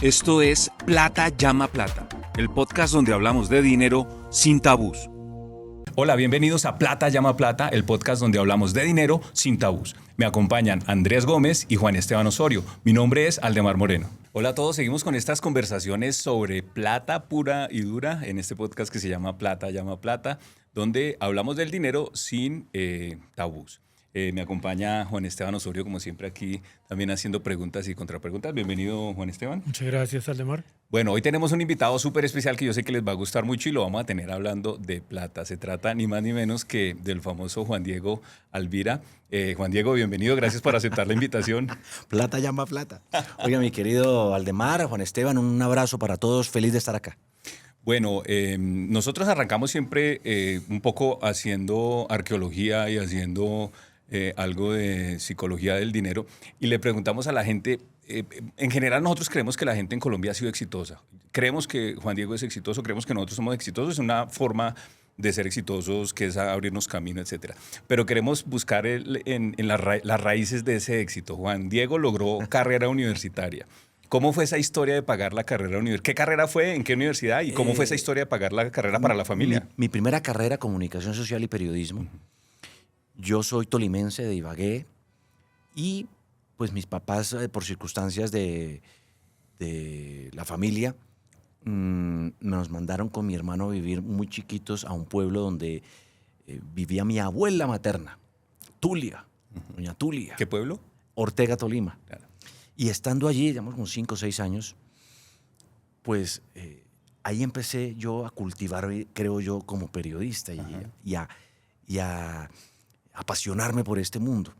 Esto es Plata Llama Plata, el podcast donde hablamos de dinero sin tabús. Hola, bienvenidos a Plata Llama Plata, el podcast donde hablamos de dinero sin tabús. Me acompañan Andrés Gómez y Juan Esteban Osorio. Mi nombre es Aldemar Moreno. Hola a todos, seguimos con estas conversaciones sobre plata pura y dura en este podcast que se llama Plata Llama Plata, donde hablamos del dinero sin tabús. Me acompaña Juan Esteban Osorio, como siempre, aquí también haciendo preguntas y contrapreguntas. Bienvenido, Juan Esteban. Muchas gracias, Aldemar. Bueno, hoy tenemos un invitado súper especial que yo sé que les va a gustar mucho y lo vamos a tener hablando de plata. Se trata ni más ni menos que del famoso Juan Diego Alvira. Juan Diego, bienvenido. Gracias por aceptar la invitación. Plata llama plata. Oiga, mi querido Aldemar, Juan Esteban, un abrazo para todos. Feliz de estar acá. Bueno, nosotros arrancamos siempre un poco haciendo arqueología y haciendo algo de psicología del dinero y le preguntamos a la gente, en general nosotros creemos que la gente en Colombia ha sido exitosa. Creemos que Juan Diego es exitoso, creemos que nosotros somos exitosos, es una forma de ser exitosos que es abrirnos camino, etcétera. Pero queremos buscar en las raíces de ese éxito. Juan Diego logró carrera universitaria. ¿Cómo fue esa historia de pagar la carrera universitaria? ¿Qué carrera fue? ¿En qué universidad? ¿Y cómo fue esa historia de pagar la carrera para la familia? Mi primera carrera, comunicación social y periodismo. Yo soy tolimense de Ibagué y pues mis papás, por circunstancias de la familia, nos mandaron con mi hermano a vivir muy chiquitos a un pueblo donde vivía mi abuela materna, Tulia, doña Tulia. ¿Qué pueblo? Ortega, Tolima. Claro. Y estando allí, digamos, con 5 o 6 años, pues ahí empecé yo a cultivar, creo yo, como periodista y a apasionarme por este mundo.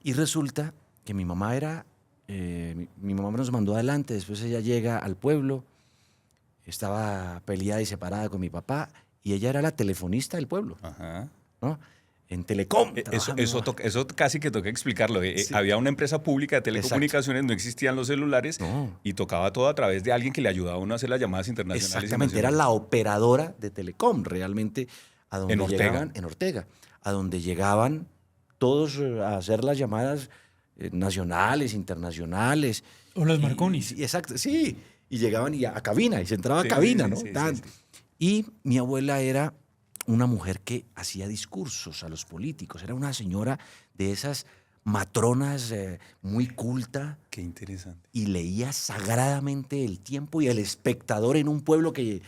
Y resulta que mi mamá mi mamá nos mandó adelante, después ella llega al pueblo, estaba peleada y separada con mi papá, y ella era la telefonista del pueblo, Ajá. ¿no? En Telecom. Eso casi que toca explicarlo. Sí. Había una empresa pública de telecomunicaciones, no existían los celulares y tocaba todo a través de alguien que le ayudaba a uno a hacer las llamadas internacionales. Exactamente, era la operadora de Telecom, realmente, a donde En Ortega. llegaban, en Ortega, a donde llegaban todos a hacer las llamadas nacionales, internacionales. O los Marconis. Exacto, sí. Y llegaban a cabina, y se entraba a cabina, ¿no? Sí. Y mi abuela era una mujer que hacía discursos a los políticos. Era una señora de esas matronas muy culta. Qué interesante. Y leía sagradamente El Tiempo y El Espectador en un pueblo que,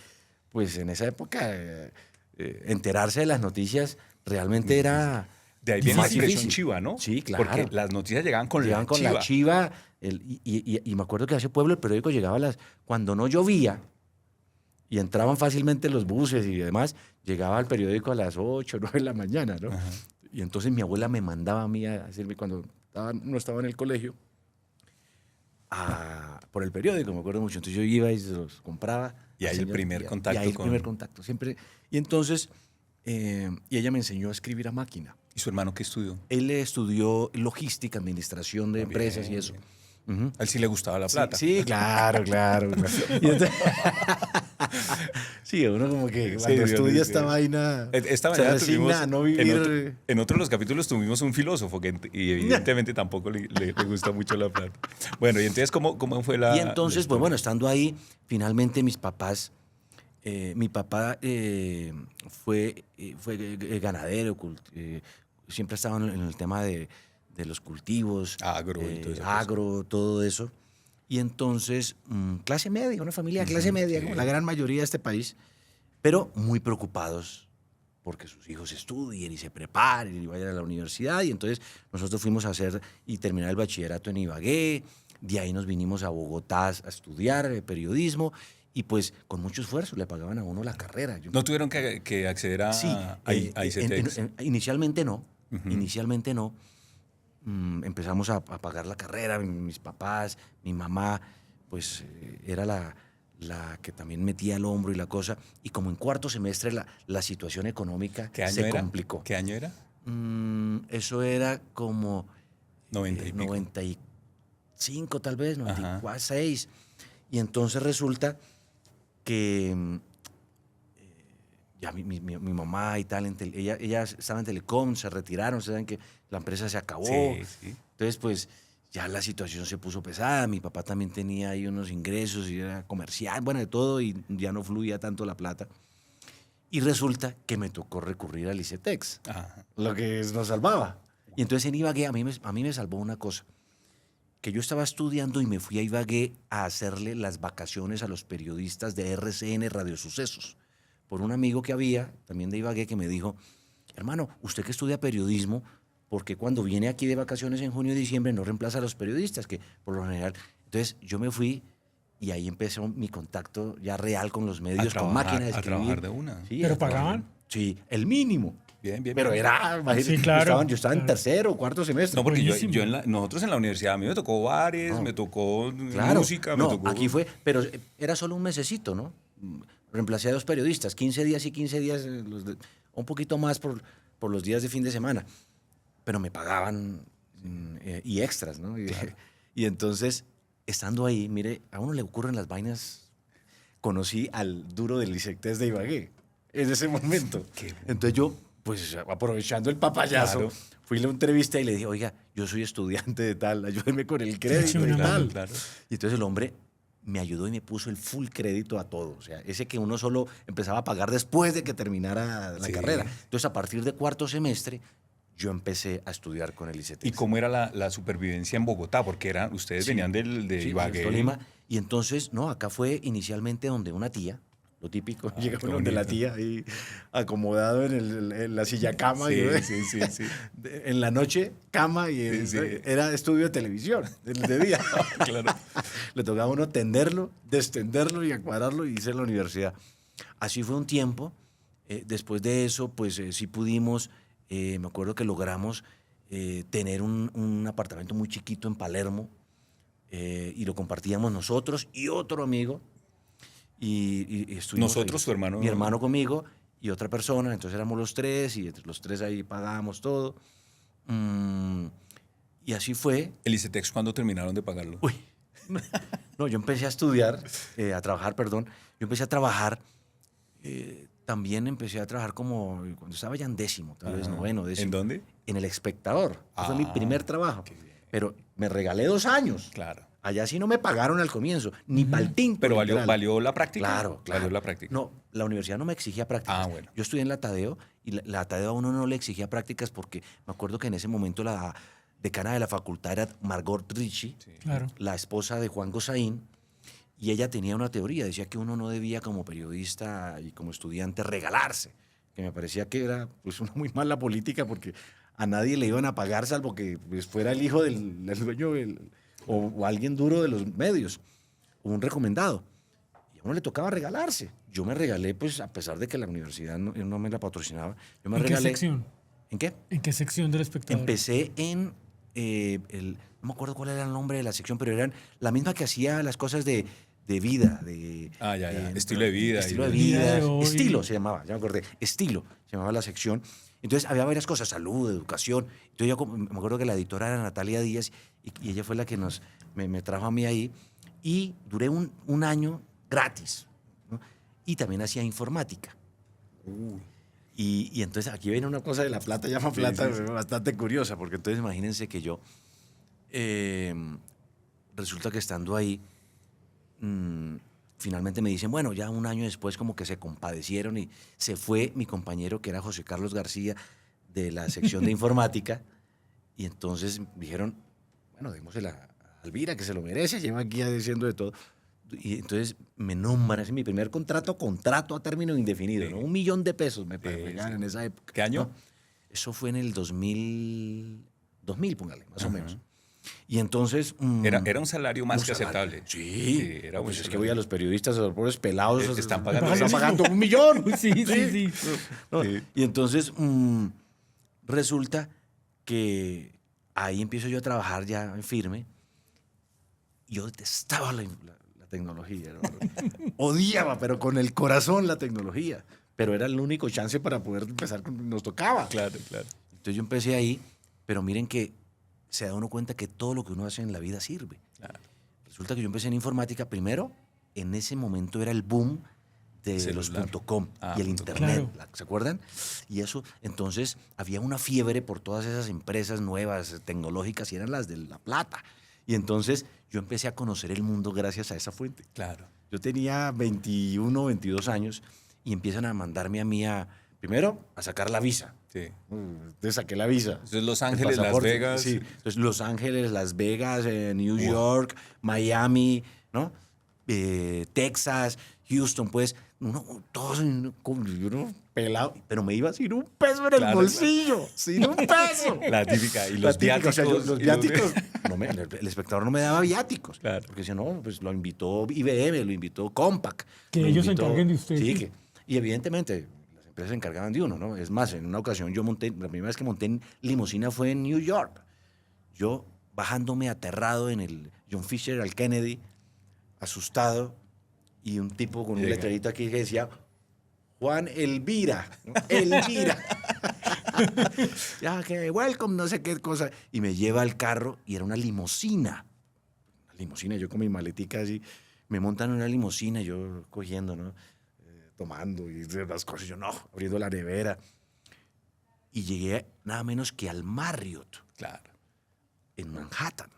pues en esa época, enterarse de las noticias realmente era De ahí viene la expresión difícil. chiva, ¿no? Sí, claro. Porque las noticias llegaban con la chiva. la chiva. Y me acuerdo que a ese pueblo el periódico llegaba cuando no llovía y entraban fácilmente los buses y demás, llegaba el periódico a las 8 o 9 de la mañana, ¿no? Ajá. Y entonces mi abuela me mandaba a mí a hacerme, cuando no estaba en el colegio, por el periódico, me acuerdo mucho. Entonces yo iba y se los compraba. Y ahí el primer contacto. Y ahí el primer contacto, siempre. Y entonces, y ella me enseñó a escribir a máquina. ¿Y su hermano qué estudió? Él estudió logística, administración de empresas Bien, y eso. bien. Uh-huh. A él sí le gustaba la plata. Sí, claro. Y entonces, sí, uno como que cuando estudia esta vaina Esta se mañana resigna a no vivir. en otro de los capítulos tuvimos un filósofo y evidentemente tampoco le gusta mucho la plata. Bueno, y entonces, ¿cómo fue la...? Y entonces, pues bueno, estando ahí, finalmente mis papás, mi papá fue ganadero, siempre estaba en el tema de los cultivos, Agro y todo eso. todo eso. Y entonces, clase media, una familia de clase media, como la gran mayoría de este país, pero muy preocupados porque sus hijos estudien y se preparen y vayan a la universidad. Y entonces nosotros fuimos a hacer y terminar el bachillerato en Ibagué. De ahí nos vinimos a Bogotá a estudiar periodismo. Y pues con mucho esfuerzo le pagaban a uno la carrera. ¿No tuvieron que acceder a ICETEX? Inicialmente no. Uh-huh. Inicialmente no. Empezamos a pagar la carrera, mis papás, mi mamá, pues era la que también metía el hombro y la cosa. Y como en cuarto semestre la situación económica se complicó. ¿Qué año era? Eso era como 90 y pico. 95 tal vez, 96. Y entonces resulta que ya mi mamá y tal, ella estaba en Telecom, se retiraron, saben que la empresa se acabó. Sí. Entonces, pues, ya la situación se puso pesada, mi papá también tenía ahí unos ingresos y era comercial, bueno, de todo, y ya no fluía tanto la plata. Y resulta que me tocó recurrir al ICETEX, Ajá. lo que nos salvaba. Y entonces en Ibagué a mí me salvó una cosa, que yo estaba estudiando y me fui a Ibagué a hacerle las vacaciones a los periodistas de RCN Radio Sucesos, por un amigo que había, también de Ibagué, que me dijo, hermano, usted que estudia periodismo, ¿por qué cuando viene aquí de vacaciones en junio y diciembre no reemplaza a los periodistas? Que por lo general... Entonces yo me fui y ahí empezó mi contacto ya real con los medios, con máquinas de A escribir. trabajar de una. Sí, ¿Pero a trabajar. pagaban? Sí, el mínimo. Bien, bien. Pero bien. era, imagínate, Sí, claro, yo estaba en claro. tercero o cuarto semestre. No, porque Buenísimo. nosotros en la universidad, a mí me tocó bares, No. me tocó Claro, música, no, me tocó... aquí fue, pero era solo un mesecito, ¿no? Reemplacé a 2 periodistas, 15 días y 15 días, un poquito más por los días de fin de semana, pero me pagaban y extras, ¿no? Y entonces, estando ahí, mire, a uno le ocurren las vainas, conocí al duro del ICETEX de Ibagué en ese momento. Entonces yo, pues aprovechando el papayazo, Claro. fui a la entrevista y le dije, oiga, yo soy estudiante de tal, ayúdeme con el crédito y chimba. tal. Claro. Y entonces el hombre me ayudó y me puso el full crédito a todo. O sea, ese que uno solo empezaba a pagar después de que terminara la Sí. carrera. Entonces, a partir de cuarto semestre, yo empecé a estudiar con el ICETEX. ¿Y cómo era la supervivencia en Bogotá? Porque ustedes Sí. venían de Sí, Ibagué. del Tolima. Y entonces, no, acá fue inicialmente donde una tía, lo típico, llega qué uno donde la bonito. tía ahí acomodado en la silla cama. Sí, y, sí, sí, sí. En la noche, cama y Sí, sí. era estudio de televisión, de día. Claro. Le tocaba a uno tenderlo, destenderlo y acuadrarlo y irse a la universidad. Así fue un tiempo. Después de eso, pues sí pudimos, me acuerdo que logramos tener un apartamento muy chiquito en Palermo y lo compartíamos nosotros y otro amigo. Y estuvimos Nosotros, ahí, tu hermano. mi hermano conmigo y otra persona, entonces éramos los tres y entre los tres ahí pagábamos todo. Y así fue. ¿El ICETEX cuándo terminaron de pagarlo? Uy. No, yo empecé a estudiar, a trabajar, perdón. Yo empecé a trabajar, también empecé a trabajar como cuando estaba ya en décimo, tal vez Ajá. noveno, décimo. ¿En dónde? En El Espectador. Ese fue mi Ah, primer trabajo. qué bien. Pero me regalé 2 años. Claro. Allá sí no me pagaron al comienzo, ni pa'l tinto. ¿Pero literal. valió la práctica? Claro, claro. Valió la práctica. No, la universidad no me exigía prácticas. Ah, bueno. Yo estudié en la Tadeo y la Tadeo a uno no le exigía prácticas porque me acuerdo que en ese momento la decana de la facultad era Margot Ricci, Claro. la esposa de Juan Gosaín, y ella tenía una teoría, decía que uno no debía como periodista y como estudiante regalarse, que me parecía que era pues una muy mala política porque a nadie le iban a pagar salvo que pues, fuera el hijo del dueño o alguien duro de los medios, o un recomendado. Y a uno le tocaba regalarse. Yo me regalé, pues a pesar de que la universidad no me la patrocinaba, yo me ¿En qué regalé. sección? ¿En qué? ¿En qué sección del espectador? Empecé en no me acuerdo cuál era el nombre de la sección, pero eran la misma que hacía las cosas de vida, de Estilo de vida. estilo de Vida vida, de hoy. estilo se llamaba, ya me acordé, estilo se llamaba la sección. Entonces había varias cosas, salud, educación. Entonces yo me acuerdo que la editora era Natalia Díaz y ella fue la que me trajo a mí ahí y duré un año gratis, ¿no? Y también hacía informática. Y entonces aquí viene una cosa de la plata, llama plata, sí. bastante curiosa, porque entonces imagínense que yo, resulta que estando ahí, finalmente me dicen, bueno, ya un año después como que se compadecieron y se fue mi compañero que era José Carlos García de la sección de informática y entonces dijeron, bueno, démosle a Elvira que se lo merece, lleva aquí ya diciendo de todo. Y entonces me nombran, es mi primer contrato a término indefinido, Sí. ¿no? $1.000.000 me Sí, pagaban sí. en esa época. ¿Qué año? ¿no? Eso fue en el 2000, póngale, más o Ajá. menos. Y entonces... Era un salario más un que salario. aceptable. Sí, era pues buen es que salario. voy a los periodistas, a los pobres pelados. Están pagando están eso. pagando $1.000.000. Sí. No, Sí. Y entonces resulta que ahí empiezo yo a trabajar ya en firme. Yo detestaba la tecnología. ¿No? Odiaba, pero con el corazón la tecnología. Pero era el único chance para poder empezar, nos tocaba. Claro, claro. Entonces yo empecé ahí, pero miren que se da uno cuenta que todo lo que uno hace en la vida sirve. Claro. Resulta que yo empecé en informática. Primero, en ese momento era el boom de los Celular. .com Ah, y el punto com. internet, Claro. ¿se acuerdan? Y eso, entonces había una fiebre por todas esas empresas nuevas, tecnológicas, y eran las de La Plata. Y entonces yo empecé a conocer el mundo gracias a esa fuente. Claro. Yo tenía 21, 22 años y empiezan a mandarme a mí primero, a sacar la visa. Sí. Entonces saqué la visa. Eso es Los El Ángeles, Las pasaporte, Vegas. Sí, entonces Los Ángeles, Las Vegas, New York, Miami, ¿no? Texas, Houston, pues, todos uno pelado, pero me iba sin un peso en el bolsillo, sin un peso. La típica. Y La los típica, o sea, viáticos. los viáticos, el espectador no me daba viáticos. Claro. Porque decía, no, pues lo invitó IBM, lo invitó Compaq. Que lo ellos se encarguen de usted. Sí, y evidentemente las empresas se encargaban de uno, ¿no? Es más, en una ocasión la primera vez que monté en limusina fue en New York. Yo bajándome aterrado en el John Fisher al Kennedy, asustado, y un tipo con un letrerito aquí que decía, Juan Elvira, ¿no? Elvira. Ya que welcome, no sé qué cosa. Y me lleva al carro y era una limusina. Una limusina, yo con mi maletica así, me montan en una limusina, yo cogiendo, ¿no? Tomando y las cosas, yo no, abriendo la nevera. Y llegué nada menos que al Marriott. Claro. En Manhattan.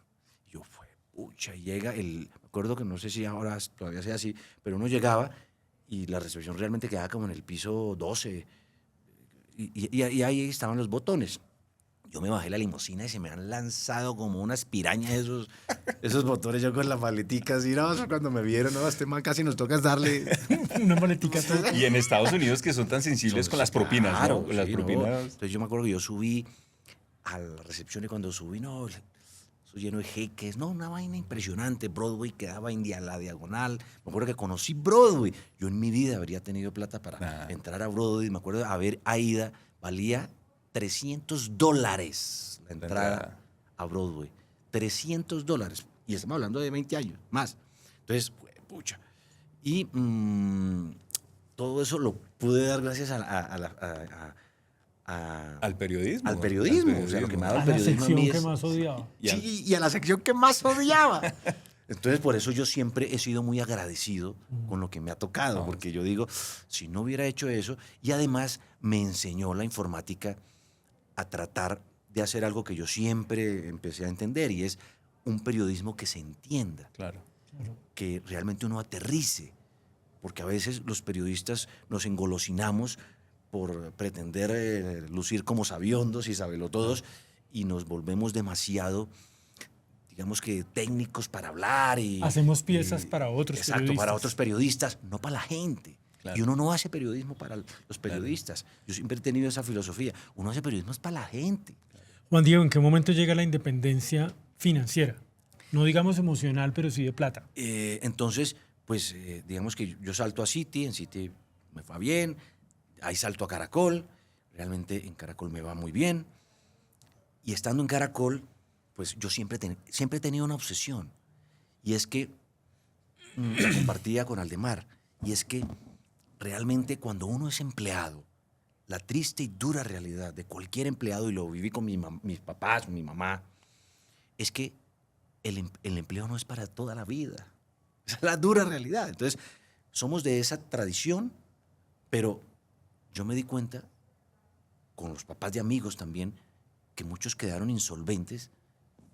Yo fue, pucha, y llega me acuerdo que no sé si ahora todavía sea así, pero uno llegaba y la recepción realmente quedaba como en el piso 12 y ahí estaban los botones. Yo me bajé la limusina y se me han lanzado como unas pirañas esos botones, yo con la maletica así, no, cuando me vieron, no, este man casi nos toca darle Una maletica toda. Y en Estados Unidos que son tan sensibles con las propinas, Claro, ¿no? Con las sí, propinas. ¿no? Entonces yo me acuerdo que yo subí a la recepción y cuando subí, no, eso lleno de jeques, no, una vaina impresionante. Broadway quedaba en la diagonal. Me acuerdo que conocí Broadway. Yo en mi vida habría tenido plata para entrar a Broadway. Me acuerdo de haber Aida, valía $300 la entrada a Broadway. $300. Y estamos hablando de 20 años, más. Entonces, pucha. Y todo eso lo pude dar gracias Al periodismo. Al periodismo. O sea, lo que me ha dado el A la periodismo a sección mí que es... más odiaba. Sí, y a la sección que más odiaba. Entonces, por eso yo siempre he sido muy agradecido con lo que me ha tocado, porque yo digo, si no hubiera hecho eso, y además me enseñó la informática a tratar de hacer algo que yo siempre empecé a entender, y es un periodismo que se entienda, Claro. que realmente uno aterrice, porque a veces los periodistas nos engolosinamos por pretender lucir como sabiondos y sabelotodos, y nos volvemos demasiado, digamos que técnicos para hablar. Hacemos piezas para otros exacto, periodistas. para otros periodistas, no para la gente. Claro. Y uno no hace periodismo para los periodistas. Yo siempre he tenido esa filosofía. Uno hace periodismo es para la gente. Juan Diego, ¿en qué momento llega la independencia financiera? No digamos emocional, pero sí de plata. Entonces, pues digamos que yo salto a Citi, en Citi me va bien, ahí salto a Caracol, realmente en Caracol me va muy bien. Y estando en Caracol, pues yo siempre he tenido una obsesión, y es que la compartía con Aldemar, y es que realmente cuando uno es empleado, la triste y dura realidad de cualquier empleado, y lo viví con mis papás, mi mamá, es que el empleo no es para toda la vida. Esa es la dura realidad. Entonces, somos de esa tradición, pero yo me di cuenta, con los papás de amigos también, que muchos quedaron insolventes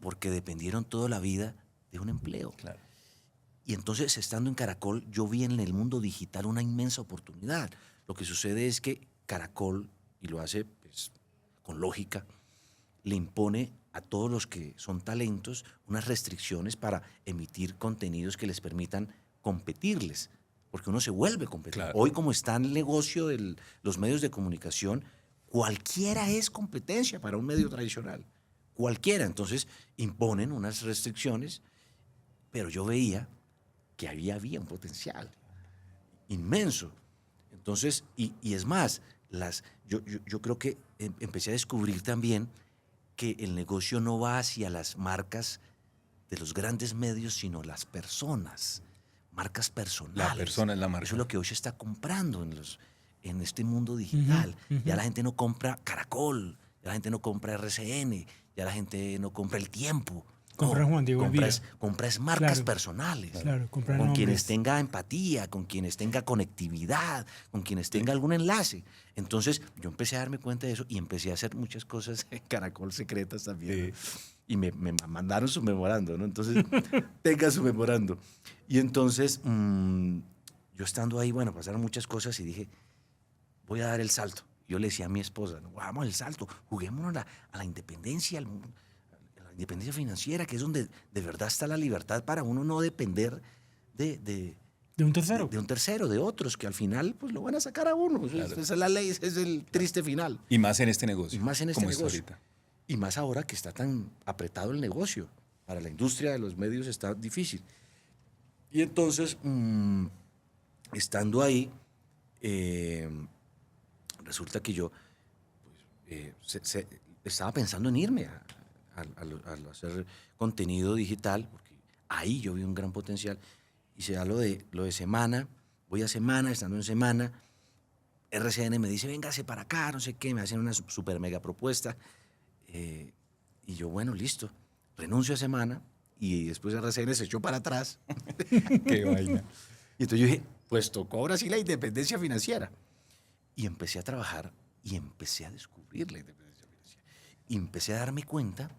porque dependieron toda la vida de un empleo. Claro. Y entonces, estando en Caracol, yo vi en el mundo digital una inmensa oportunidad. Lo que sucede es que Caracol, y lo hace pues, con lógica, le impone a todos los que son talentos unas restricciones para emitir contenidos que les permitan competirles, porque uno se vuelve competitivo. Claro. Hoy, como está el negocio de los medios de comunicación, cualquiera es competencia para un medio tradicional. Cualquiera. Entonces, imponen unas restricciones, pero yo veía que había un potencial inmenso. Entonces, y es más, yo creo que empecé a descubrir también que el negocio no va hacia las marcas de los grandes medios, sino las personas, marcas personales. La persona es la marca. Eso es lo que hoy se está comprando en este mundo digital. Ya la gente no compra Caracol, ya la gente no compra RCN, ya la gente no compra El Tiempo. Comprar Juan Diego Elvira. Compras marcas Claro. personales. Claro, comprar Con quienes nombres. tenga empatía, con quienes tenga conectividad, con quienes tenga algún enlace. Entonces yo empecé a darme cuenta de eso y empecé a hacer muchas cosas en Caracol secretas también. ¿no? Y me mandaron su memorando, ¿no? Entonces, tenga su memorando. Y entonces, yo estando ahí, bueno, pasaron muchas cosas y dije, voy a dar el salto. Yo le decía a mi esposa, no, vamos al salto, juguémonos a la independencia, a la independencia financiera, que es donde de verdad está la libertad para uno no depender ¿De un tercero? de un tercero, de otros, que al final pues lo van a sacar a uno. Claro. Esa es la ley, ese es el triste final. Y más en este negocio. Y más en este como está negocio. ahorita. Y más ahora que está tan apretado el negocio. Para la industria de los medios está difícil. Y entonces, estando ahí, resulta que yo estaba pensando en irme a hacer contenido digital, porque ahí yo vi un gran potencial. Y se da lo de Semana, voy a Semana, estando en Semana, RCN me dice, véngase para acá, no sé qué, me hacen una super mega propuesta. Y yo, bueno, listo, renuncio a Semana, y después RCN se echó para atrás. Qué vaina. Y entonces yo dije, pues tocó ahora sí la independencia financiera. Y empecé a trabajar y empecé a descubrir la independencia financiera. Y empecé a darme cuenta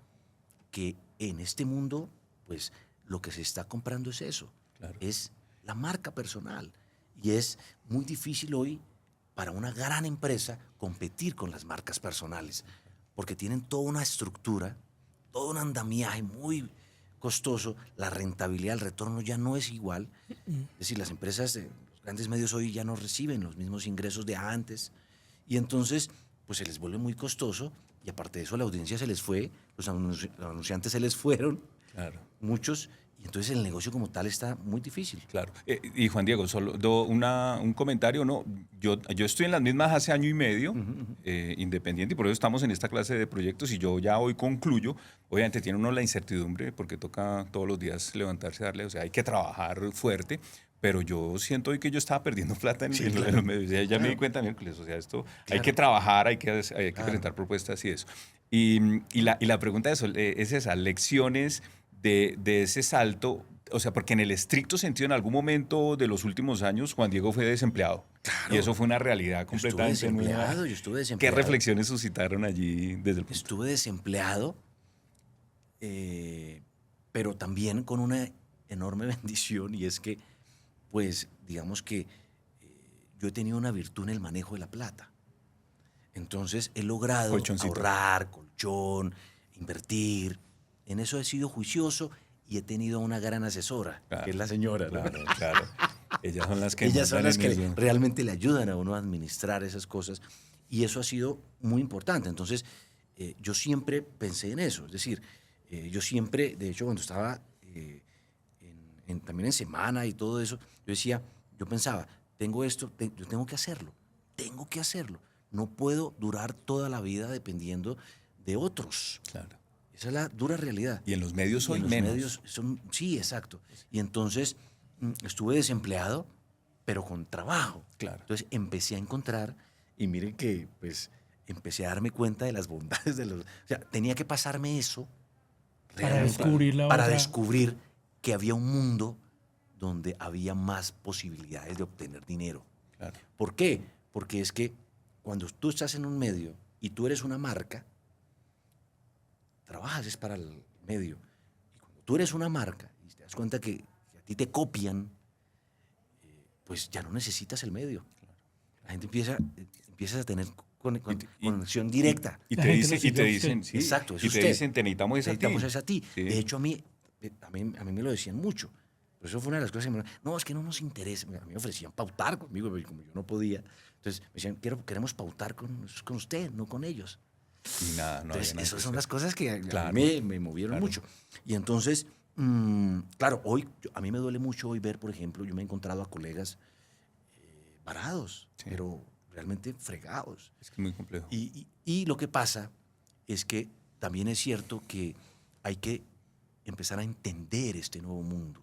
que en este mundo, pues lo que se está comprando es eso, Claro. es la marca personal. Y es muy difícil hoy para una gran empresa competir con las marcas personales, porque tienen toda una estructura, todo un andamiaje muy costoso, la rentabilidad, el retorno ya no es igual. Es decir, las empresas, los grandes medios hoy ya no reciben los mismos ingresos de antes, y entonces pues se les vuelve muy costoso, y aparte de eso la audiencia se les fue, los anunciantes se les fueron, Claro. muchos, y entonces el negocio como tal está muy difícil. Claro. Y Juan Diego, solo un comentario, ¿no? Yo estoy en las mismas hace año y medio, independiente, y por eso estamos en esta clase de proyectos, y yo ya hoy concluyo. Obviamente tiene uno la incertidumbre, porque toca todos los días levantarse, darle, o sea, hay que trabajar fuerte, pero yo siento hoy que yo estaba perdiendo plata en, Sí, en claro. los medios. Ya me di cuenta miércoles, o sea, esto hay que trabajar, hay que Claro. presentar propuestas y eso. Y la pregunta es esa, lecciones de ese salto, o sea, porque en el estricto sentido, en algún momento de los últimos años, Juan Diego fue desempleado. Claro. Y eso fue una realidad Yo estuve completamente nueva. desempleado, yo estuve ¿Qué desempleado. reflexiones suscitaron allí desde el punto? Estuve desempleado, pero también con una enorme bendición, y es que, pues, digamos que yo he tenido una virtud en el manejo de la plata. Entonces he logrado Colchoncito. ahorrar, colchón, invertir. En eso he sido juicioso y he tenido una gran asesora, Claro, que es la señora. ¿no? Claro, claro. Ellas son las que Ellas son mandan las en que eso. realmente le ayudan a uno a administrar esas cosas, y eso ha sido muy importante. Entonces, yo siempre pensé en eso. Es decir, yo siempre, de hecho, cuando estaba también en Semana y todo eso, yo pensaba, tengo esto, yo tengo que hacerlo. No puedo durar toda la vida dependiendo de otros. Claro. Esa es la dura realidad. Y en los medios Y hoy en los menos. medios sí, exacto. Y entonces estuve desempleado, pero con trabajo. Claro. Entonces empecé a encontrar, y miren que pues empecé a darme cuenta de las bondades de los... O sea, tenía que pasarme eso Para realmente, descubrir la para otra. descubrir que había un mundo donde había más posibilidades de obtener dinero. Claro. ¿Por qué? Porque es que cuando tú estás en un medio y tú eres una marca, trabajas es para el medio. Y cuando tú eres una marca y te das cuenta que a ti te copian, pues ya no necesitas el medio. La gente empieza a tener conexión directa. Y La te gente lo dicen, sigue a usted. sí, Exacto, es y te usted. dicen, te necesitamos es a ti. Necesitamos es a ti. Sí. De hecho, a mí me lo decían mucho. Pero eso fue una de las cosas que no, es que no nos interesa. A mí me ofrecían pautar conmigo, pero como yo no podía. Entonces me decían, queremos pautar con usted, no con ellos. Y nada, no Entonces, había nada esas que son hacer. las cosas que Claro. a mí me movieron Claro. mucho. Y entonces, claro, hoy a mí me duele mucho hoy ver, por ejemplo, yo me he encontrado a colegas varados, Sí. pero realmente fregados. Es que es muy complejo. Y lo que pasa es que también es cierto que hay que empezar a entender este nuevo mundo.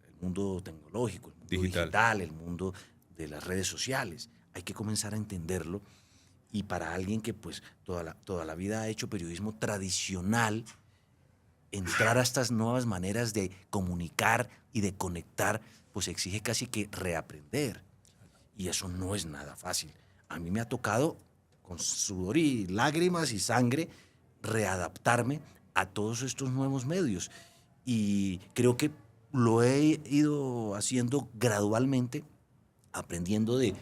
El mundo tecnológico, el mundo Digital. digital, el mundo de las redes sociales. Hay que comenzar a entenderlo Y para alguien que pues toda la vida ha hecho periodismo tradicional, entrar a estas nuevas maneras de comunicar y de conectar, pues exige casi que reaprender. Y eso no es nada fácil. A mí me ha tocado, con sudor y lágrimas y sangre, readaptarme a todos estos nuevos medios. Y creo que lo he ido haciendo gradualmente, aprendiendo de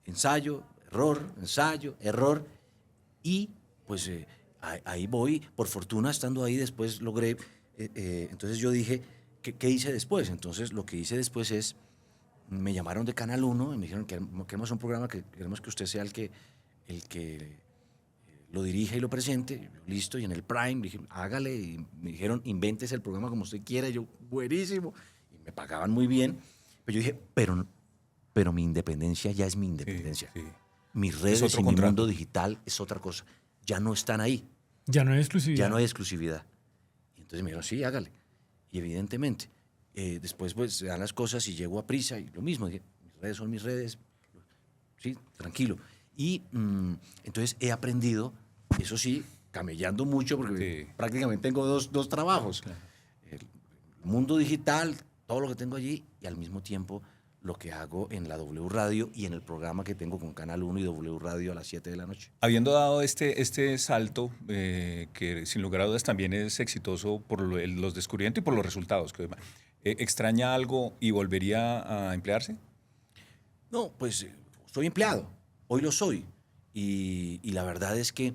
ensayo, error, y pues ahí voy. Por fortuna, estando ahí después logré, entonces yo dije, ¿qué hice después? Entonces lo que hice después es, me llamaron de Canal 1 y me dijeron que queremos un programa que queremos que usted sea el que lo dirija y lo presente. Yo, listo, y en el Prime dije, hágale, y me dijeron, invéntese el programa como usted quiera. Y yo, buenísimo, y me pagaban muy bien. Pero yo dije, pero mi independencia ya es mi independencia. Sí, sí. Mis redes y mi mundo digital es otra cosa. Ya no están ahí. Ya no hay exclusividad. Ya no hay exclusividad. Y entonces me dijeron, sí, hágale. Y evidentemente, después pues se dan las cosas y llego a Prisa y lo mismo. Dije, mis redes son mis redes. Sí, tranquilo. Y entonces he aprendido, eso sí, camellando mucho, porque prácticamente tengo dos trabajos. Claro. El mundo digital, todo lo que tengo allí, y al mismo tiempo lo que hago en la W Radio y en el programa que tengo con Canal 1 y W Radio a las 7 de la noche. Habiendo dado este salto, que sin lugar a dudas también es exitoso por los descubrimientos y por los resultados, ¿extraña algo y volvería a emplearse? No, pues soy empleado, hoy lo soy, y la verdad es que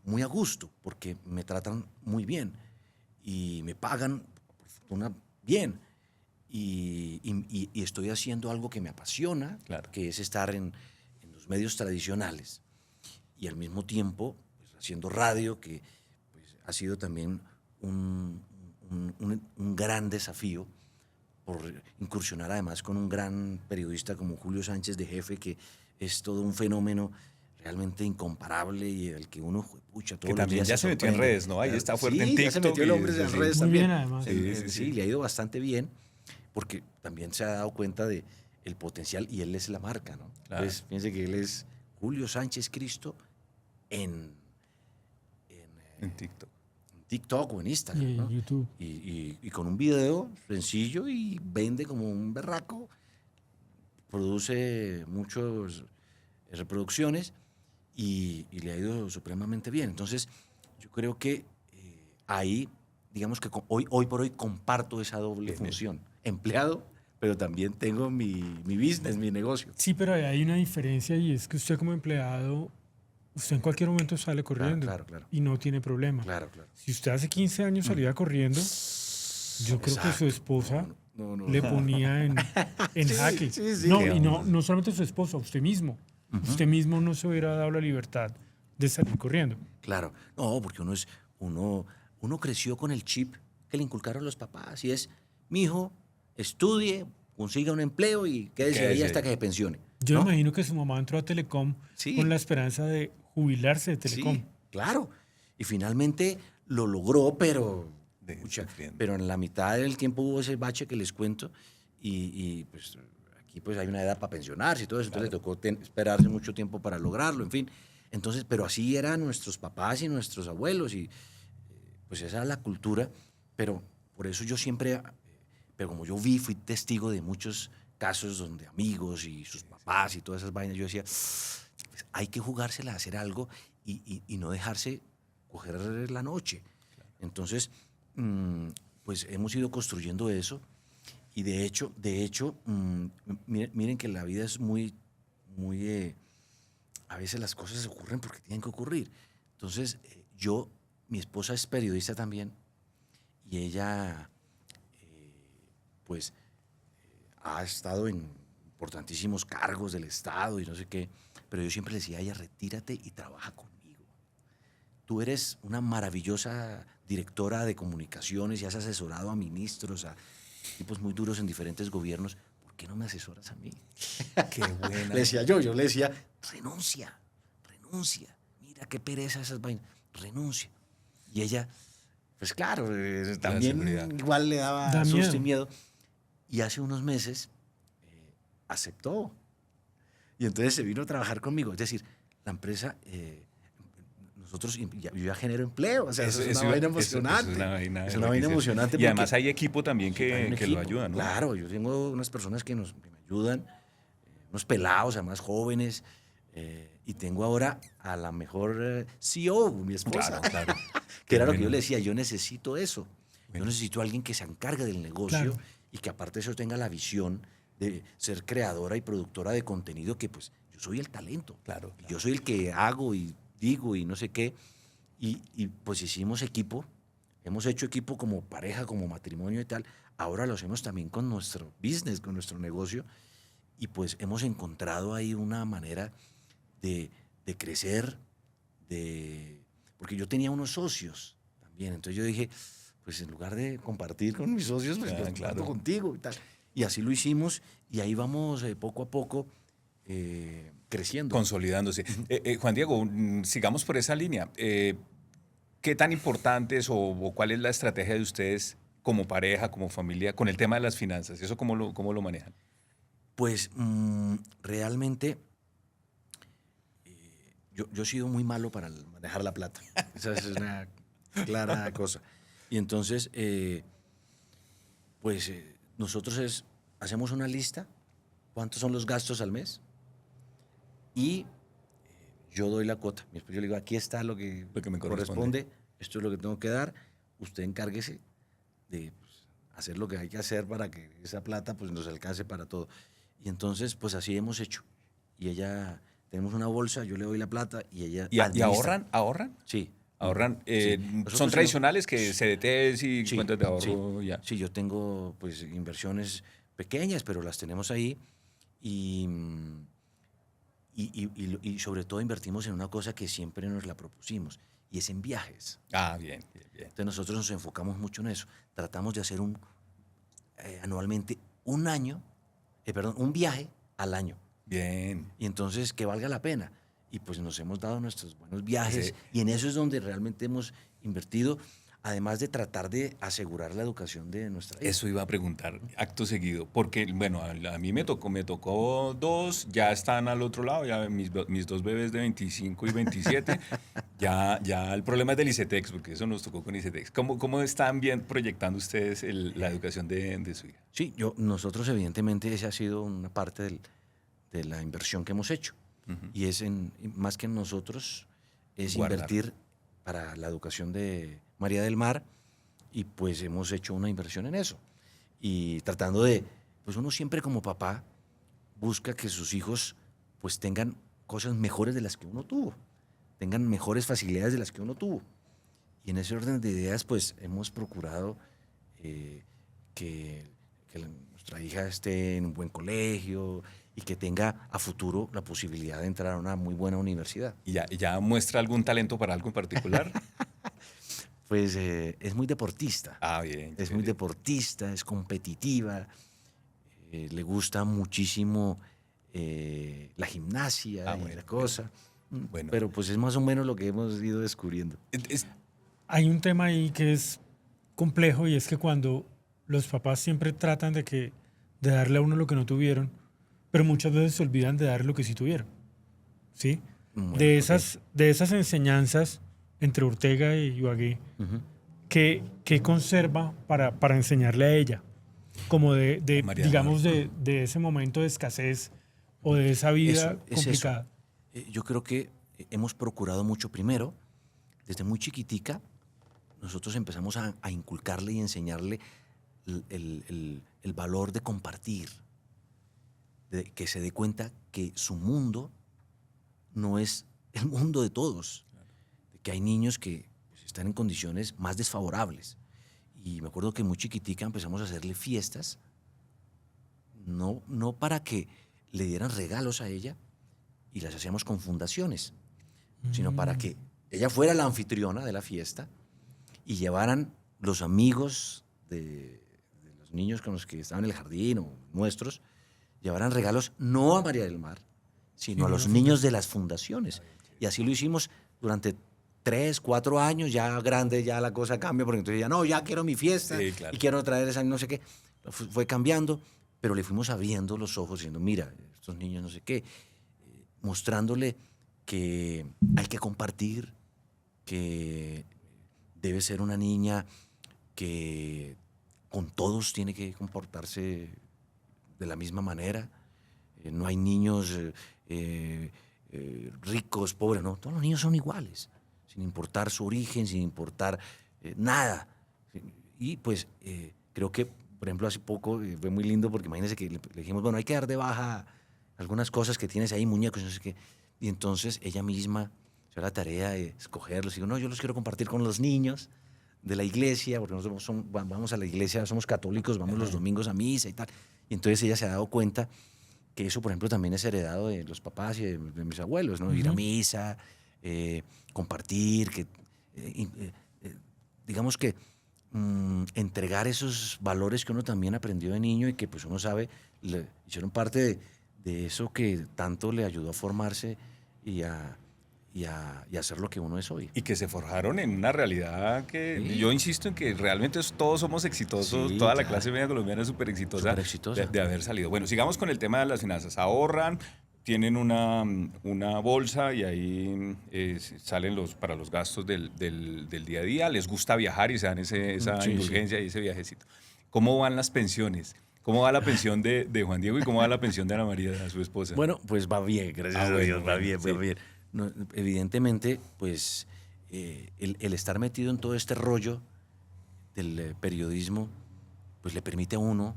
muy a gusto, porque me tratan muy bien y me pagan, por fortuna, bien. Y estoy haciendo algo que me apasiona, claro, que es estar en los medios tradicionales. Y al mismo tiempo, pues, haciendo radio, que pues, ha sido también un gran desafío, por incursionar además con un gran periodista como Julio Sánchez de Jefe, que es todo un fenómeno realmente incomparable y el que uno, pucha, todos los días ya se metió en redes, ¿no? Ahí está fuerte en TikTok. Ya se metió el hombre en redes muy también. Bien, además. Sí, le ha ido bastante bien, porque también se ha dado cuenta de el potencial, y él es la marca, ¿no? Claro. Entonces, fíjense que él es Julio Sánchez Cristo en TikTok. En TikTok o en Instagram, y ¿no? YouTube. Y con un video sencillo y vende como un berraco, produce muchas reproducciones y le ha ido supremamente bien. Entonces, yo creo que ahí, digamos que hoy por hoy comparto esa doble función. Empleado, pero también tengo mi business, mi negocio. Sí, pero hay una diferencia, y es que usted como empleado, usted en cualquier momento sale corriendo, claro. Y no tiene problema. Claro. Si usted hace 15 años salía corriendo, yo creo que su esposa le ponía en jaque. Sí, y no solamente su esposa, usted mismo. Usted mismo no se hubiera dado la libertad de salir corriendo. Claro. No, porque uno creció con el chip que le inculcaron los papás, y es, mijo, estudie, consiga un empleo y quédese ahí hasta que se pensione. Yo ¿no? me imagino que su mamá entró a Telecom con la esperanza de jubilarse de Telecom. Sí, claro. Y finalmente lo logró, pero en la mitad del tiempo hubo ese bache que les cuento, y pues aquí pues hay una edad para pensionarse y todo eso, entonces le tocó esperarse mucho tiempo para lograrlo, en fin. Entonces, pero así eran nuestros papás y nuestros abuelos, y pues esa era la cultura, pero por eso yo siempre, pero como yo fui testigo de muchos casos donde amigos y sus papás y todas esas vainas, yo decía, pues hay que jugársela a hacer algo y no dejarse coger la noche. Entonces, pues hemos ido construyendo eso, y de hecho, miren que la vida es muy, a veces las cosas ocurren porque tienen que ocurrir. Entonces, mi esposa es periodista también, y ella, pues, ha estado en importantísimos cargos del Estado y no sé qué, pero yo siempre le decía a ella, retírate y trabaja conmigo. Tú eres una maravillosa directora de comunicaciones y has asesorado a ministros, a tipos muy duros en diferentes gobiernos. ¿Por qué no me asesoras a mí? Qué buena. Le decía yo le decía, renuncia. Mira qué pereza esas vainas, renuncia. Y ella, pues claro, también igual le daba susto y miedo. Y hace unos meses aceptó. Y entonces se vino a trabajar conmigo. Es decir, la empresa, nosotros, yo ya genero empleo, o sea, eso es una vaina emocionante. Es una vaina emocionante. Y además hay equipo también hay que un lo equipo, ayuda, ¿no? Claro, yo tengo unas personas que me ayudan, unos pelados, además jóvenes, y tengo ahora a la mejor CEO, mi esposa, Claro. que era lo que yo le decía, yo necesito eso. Yo necesito a alguien que se encargue del negocio, Claro, y que aparte de eso tenga la visión de ser creadora y productora de contenido, que pues yo soy el talento. Claro. Yo soy el que hago y digo y no sé qué. Y pues hicimos equipo, hemos hecho equipo como pareja, como matrimonio y tal. Ahora lo hacemos también con nuestro business, con nuestro negocio. Y pues hemos encontrado ahí una manera de crecer, porque yo tenía unos socios también. Entonces yo dije, pues en lugar de compartir con mis socios, pues los comparto contigo y tal. Y así lo hicimos y ahí vamos poco a poco creciendo. Consolidándose. Juan Diego, sigamos por esa línea. ¿Qué tan importante es o cuál es la estrategia de ustedes como pareja, como familia, con el tema de las finanzas? ¿Eso cómo lo manejan? Pues realmente yo he sido muy malo para manejar la plata. Esa es una clara cosa. Y entonces, nosotros hacemos una lista, cuántos son los gastos al mes, y yo doy la cuota. Después yo le digo, aquí está lo que me corresponde, esto es lo que tengo que dar, usted encárguese de hacer lo que hay que hacer para que esa plata pues, nos alcance para todo. Y entonces, pues así hemos hecho. Y ella, tenemos una bolsa, yo le doy la plata y ella ¿Y administra. ahorran? Sí. Ahorran. Sí. Son tradicionales que CDTs y Sí, cuentas de ahorro. sí. Ya. Sí, yo tengo pues inversiones pequeñas, pero las tenemos ahí. Y sobre todo invertimos en una cosa que siempre nos la propusimos, y es en viajes. Ah, bien. Entonces nosotros nos enfocamos mucho en eso. Tratamos de hacer anualmente un viaje al año. Bien. Y entonces que valga la pena. Y pues nos hemos dado nuestros buenos viajes, y en eso es donde realmente hemos invertido, además de tratar de asegurar la educación de nuestra hija. Eso iba a preguntar acto seguido, porque bueno, a mí me tocó dos, ya están al otro lado, ya mis dos bebés de 25 y 27, ya el problema es del ICETEX, porque eso nos tocó con ICETEX. ¿Cómo están bien proyectando ustedes la educación de su hija? Sí, nosotros evidentemente esa ha sido una parte de la inversión que hemos hecho. Y es más que en nosotros, es invertir para la educación de María del Mar, y pues hemos hecho una inversión en eso. Y tratando pues uno siempre como papá busca que sus hijos pues tengan cosas mejores de las que uno tuvo, tengan mejores facilidades de las que uno tuvo. Y en ese orden de ideas pues hemos procurado que nuestra hija esté en un buen colegio y que tenga a futuro la posibilidad de entrar a una muy buena universidad. ¿Y ya muestra algún talento para algo en particular? Pues es muy deportista. Ah, bien. Es muy deportista, es competitiva, le gusta muchísimo la gimnasia y la cosa. Bueno. Pero pues es más o menos lo que hemos ido descubriendo. Hay un tema ahí que es complejo, y es que cuando los papás siempre tratan de darle a uno lo que no tuvieron, pero muchas veces se olvidan de darle lo que sí tuvieron. ¿Sí? Bueno, de esas enseñanzas entre Ortega y Ibagué, ¿qué conserva para enseñarle a ella? Como digamos, de ese momento de escasez o de esa vida complicada. Yo creo que hemos procurado mucho. Primero, desde muy chiquitica, nosotros empezamos a inculcarle y enseñarle el valor de compartir, de que se dé cuenta que su mundo no es el mundo de todos, de que hay niños que pues, están en condiciones más desfavorables. Y me acuerdo que muy chiquitica empezamos a hacerle fiestas, no para que le dieran regalos a ella, y las hacíamos con fundaciones, sino para que ella fuera la anfitriona de la fiesta y llevaran los amigos de los niños con los que estaban en el jardín o nuestros, llevaran regalos no a María del Mar, sino a los niños de las fundaciones. Y así lo hicimos durante 3, 4 años, ya grande, ya la cosa cambia, porque entonces ya quiero mi fiesta, sí, claro, y quiero traer esa no sé qué. Fue cambiando, pero le fuimos abriendo los ojos diciendo, mira, estos niños no sé qué, mostrándole que hay que compartir, que debe ser una niña que con todos tiene que comportarse de la misma manera. No hay niños ricos, pobres, no. Todos los niños son iguales, sin importar su origen, sin importar nada. Y pues creo que, por ejemplo, hace poco fue muy lindo porque imagínense que le dijimos, bueno, hay que dar de baja algunas cosas que tienes ahí, muñecos, no sé qué. Y entonces ella misma se dio la tarea de escogerlos. Y digo, no, yo los quiero compartir con los niños de la iglesia, porque nosotros vamos a la iglesia, somos católicos, vamos los domingos a misa y tal. Y entonces ella se ha dado cuenta que eso, por ejemplo, también es heredado de los papás y de mis abuelos, ¿no? Ir a misa, compartir, digamos que entregar esos valores que uno también aprendió de niño y que pues uno sabe, le hicieron parte de eso que tanto le ayudó a formarse y a ser lo que uno es hoy. Y que se forjaron en una realidad que yo insisto en que realmente todos somos exitosos, Sí, toda la claro. clase media colombiana es súper exitosa, Súper exitosa. de haber salido. Bueno, sigamos con el tema de las finanzas. Ahorran, tienen una bolsa y ahí salen para los gastos del día a día. Les gusta viajar y se dan esa Sí, indulgencia y ese viajecito. ¿Cómo van las pensiones? ¿Cómo va la pensión de Juan Diego y cómo va la pensión de Ana María, su esposa? Bueno, pues va bien, gracias a Dios, va bien, sí. va bien. No, evidentemente, pues el estar metido en todo este rollo del periodismo, pues le permite a uno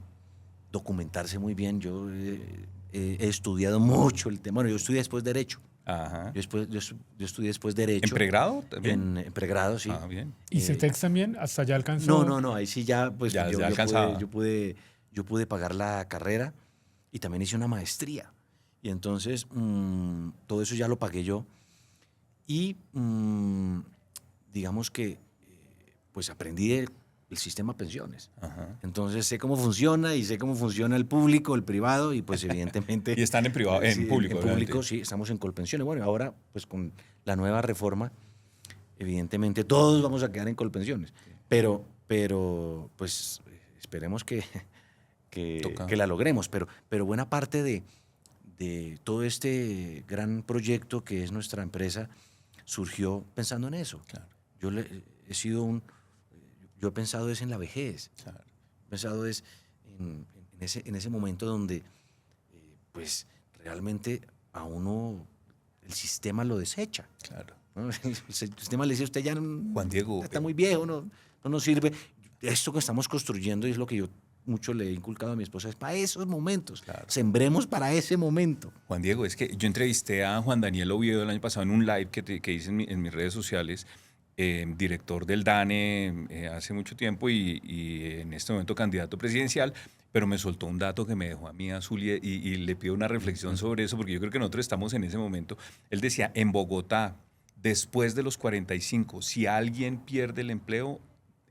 documentarse muy bien. Yo he estudiado mucho el tema. Bueno, yo estudié después Derecho. Ajá. Yo estudié después Derecho. ¿En pregrado también? En pregrado, sí. Ah, bien. ¿Y CETEX también? ¿Hasta allá alcanzó? No, ahí sí ya, pues Ya yo alcanzaba. pude pagar la carrera y también hice una maestría. Y entonces todo eso ya lo pagué yo. Y digamos que pues aprendí el sistema pensiones. Ajá. Entonces sé cómo funciona y sé cómo funciona el público, el privado y pues evidentemente... Y están en privado, sí, en público. En público, obviamente. sí, estamos en Colpensiones. Bueno, ahora pues con la nueva reforma, evidentemente todos vamos a quedar en Colpensiones. Pero pues esperemos que la logremos. Pero buena parte de todo este gran proyecto que es nuestra empresa surgió pensando en eso. Claro. Yo he pensado es en la vejez. Claro. He pensado es en ese momento donde pues realmente a uno el sistema lo desecha. Claro. ¿No? El sistema le dice, usted ya Juan Diego, está muy viejo, no nos sirve. Esto que estamos construyendo y es lo que yo mucho le he inculcado a mi esposa, es para esos momentos. Claro. Sembremos para ese momento. Juan Diego, es que yo entrevisté a Juan Daniel Oviedo el año pasado en un live que hice en mis redes sociales, director del DANE hace mucho tiempo y en este momento candidato presidencial, pero me soltó un dato que me dejó a mí azul y le pido una reflexión sobre eso, porque yo creo que nosotros estamos en ese momento. Él decía, en Bogotá, después de los 45, si alguien pierde el empleo,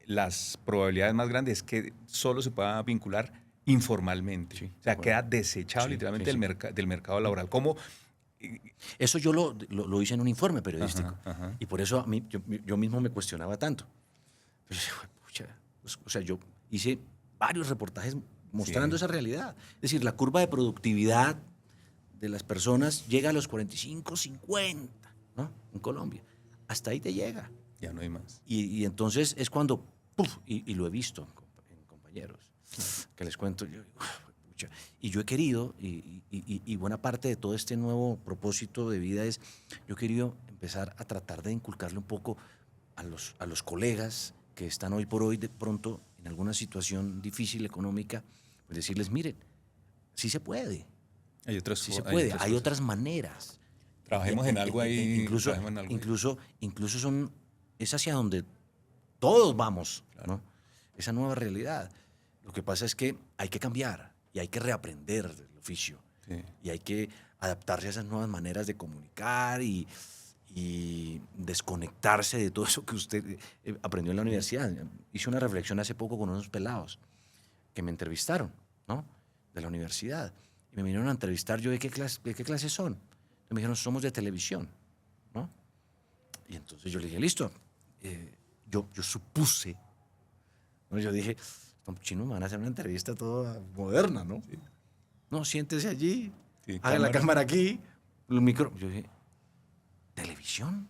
las probabilidades más grandes es que solo se pueda vincular informalmente. Sí, o sea, bueno. queda desechado Sí, literalmente sí, del mercado laboral. ¿Cómo? Eso yo lo hice en un informe periodístico. Ajá. Y por eso a mí, yo mismo me cuestionaba tanto. Pues, pucha, o sea, yo hice varios reportajes mostrando esa realidad. Es decir, la curva de productividad de las personas llega a los 45, 50, ¿no? En Colombia. Hasta ahí te llega. Ya no hay más. Y entonces es cuando, ¡puf! Y lo he visto en compañeros, que les cuento, pucha. Y yo he querido, y buena parte de todo este nuevo propósito de vida es, yo he querido empezar a tratar de inculcarle un poco a los colegas que están hoy por hoy de pronto en alguna situación difícil económica, pues decirles, miren, sí se puede, Hay otras, sí se puede, hay cosas. otras maneras. Trabajemos en algo ahí. Incluso, trabajemos en algo ahí. incluso es hacia donde todos vamos, ¿no? Esa nueva realidad. Lo que pasa es que hay que cambiar y hay que reaprender el oficio. Sí. Y hay que adaptarse a esas nuevas maneras de comunicar y desconectarse de todo eso que usted aprendió en la universidad. Hice una reflexión hace poco con unos pelados que me entrevistaron, ¿no? De la universidad. Y me vinieron a entrevistar, yo, ¿de qué clase son? Y me dijeron, somos de televisión, ¿no? Y entonces yo le dije, listo. Yo supuse, ¿no? Yo dije, estos chinos me van a hacer una entrevista toda moderna, ¿no? Sí. No, siéntese allí, Sí, haga la cámara aquí, el micro. Yo dije, ¿televisión?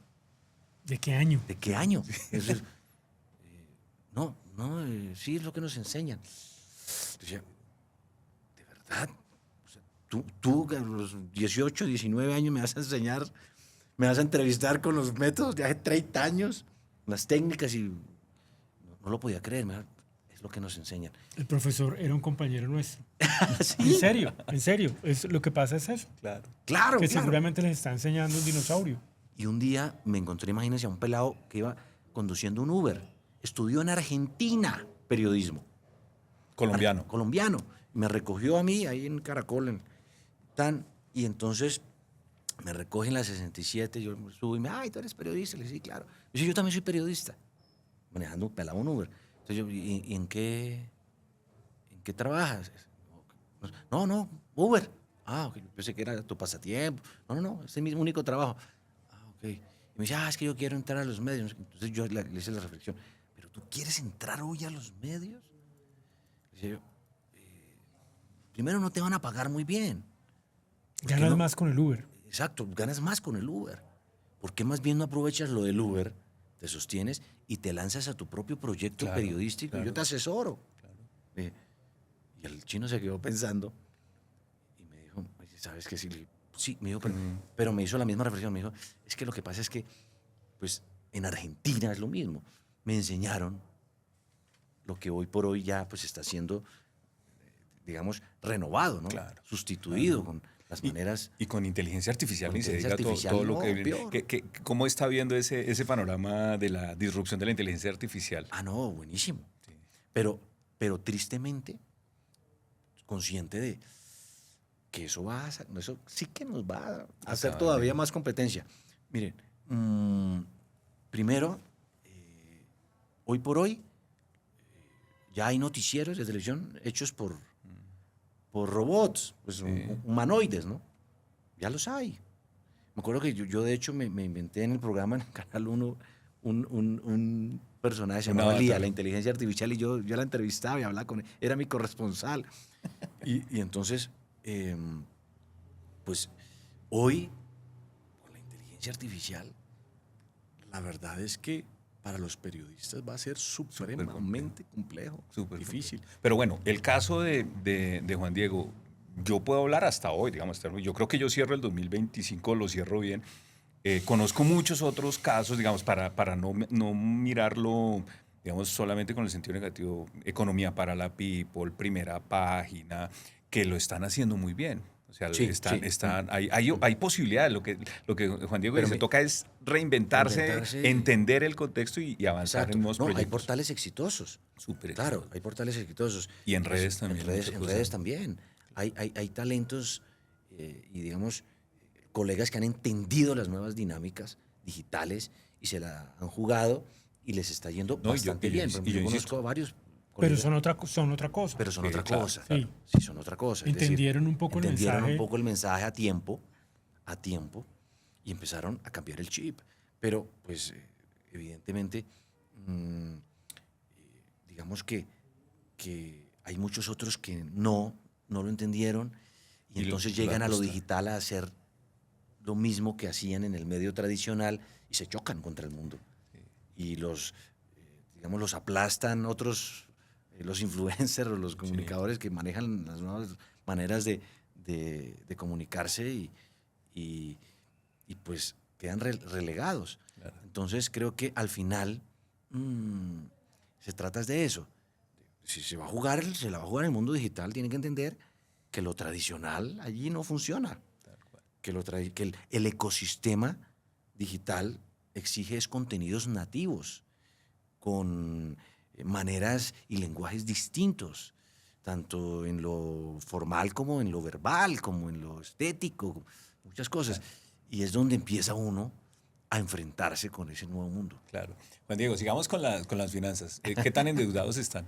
¿De qué año? ¿De qué año? Entonces, sí es lo que nos enseñan. Decía, ¿de verdad? O sea, tú a los 18, 19 años me vas a enseñar, me vas a entrevistar con los métodos de hace 30 años, las técnicas, y no lo podía creer, es lo que nos enseñan. El profesor era un compañero nuestro. ¿Sí? En serio. Lo que pasa es eso. Claro. Claro, Que claro. seguramente les está enseñando un dinosaurio. Y un día me encontré, imagínense, a un pelado que iba conduciendo un Uber. Estudió en Argentina periodismo. Colombiano. Colombiano. Me recogió a mí ahí en Caracol. Y entonces me recogen la 67, yo subo y ay, ¿tú eres periodista? Le dije, sí, claro. Yo, yo también soy periodista, manejando un pelado un Uber. Entonces yo, ¿y en qué trabajas? No, Uber. Ah, ok, yo pensé que era tu pasatiempo. No, este es mi único trabajo. Ah, ok. Y me dice, es que yo quiero entrar a los medios. Entonces yo le hice la reflexión, ¿pero tú quieres entrar hoy a los medios? Le dije yo, primero no te van a pagar muy bien. Ganas no? más con el Uber. Exacto, ganas más con el Uber. ¿Por qué más bien no aprovechas lo del Uber, te sostienes y te lanzas a tu propio proyecto periodístico? Claro. Yo te asesoro. Claro. Y el chino se quedó pensando y me dijo, ¿sabes qué? Sí, me dijo, pero me hizo la misma reflexión. Me dijo, es que lo que pasa es que, pues, en Argentina es lo mismo. Me enseñaron lo que hoy por hoy ya, pues, está siendo, digamos, renovado, ¿no? Claro. Sustituido con las maneras... Y con inteligencia artificial, Con ni se inteligencia diga artificial, todo lo no, que peor. viene. ¿Cómo está viendo ese panorama de la disrupción de la inteligencia artificial? Ah, no, buenísimo. Sí. Pero tristemente, consciente de que eso sí que nos va a hacer todavía más competencia. Miren, primero, hoy por hoy, ya hay noticieros de televisión hechos por robots, pues humanoides, ¿no? Ya los hay. Me acuerdo que yo de hecho, me inventé en el programa, en el Canal 1, un personaje se llamaba Lía, la inteligencia artificial, y yo la entrevistaba y hablaba con él. Era mi corresponsal. Y entonces, pues hoy, con la inteligencia artificial, la verdad es que para los periodistas va a ser supremamente complejo, difícil. Complejo. Pero bueno, el caso de Juan Diego, yo puedo hablar hasta hoy, digamos, yo creo que yo cierro el 2025, lo cierro bien. Conozco muchos otros casos, digamos, para no mirarlo, digamos, solamente con el sentido negativo, Economía para la People, Primera Página, que lo están haciendo muy bien. O sea, hay posibilidades. Lo que Juan Diego dice, toca es reinventarse, entender el contexto y avanzar en nuevos proyectos. Hay portales exitosos. Claro, hay portales exitosos. Y en redes también. En redes también. Hay talentos y, digamos, colegas que han entendido las nuevas dinámicas digitales y se la han jugado y les está yendo bastante bien. Yo conozco a varios. Pero son otra cosa. Pero son otra cosa. Sí. Sí, son otra cosa. Entendieron un poco el mensaje a tiempo y empezaron a cambiar el chip. Pero, pues, evidentemente, digamos que hay muchos otros que no lo entendieron y entonces llegan a lo digital a hacer lo mismo que hacían en el medio tradicional y se chocan contra el mundo. Y los aplastan otros, los influencers o los comunicadores que manejan las nuevas maneras de comunicarse y pues quedan relegados. Claro. Entonces creo que al final se trata de eso. Si se la va a jugar en el mundo digital, tienen que entender que lo tradicional allí no funciona. Que el ecosistema digital exige contenidos nativos, con maneras y lenguajes distintos, tanto en lo formal como en lo verbal, como en lo estético, muchas cosas. Y es donde empieza uno a enfrentarse con ese nuevo mundo. Claro. Juan Diego, sigamos con las finanzas. ¿Qué tan endeudados están?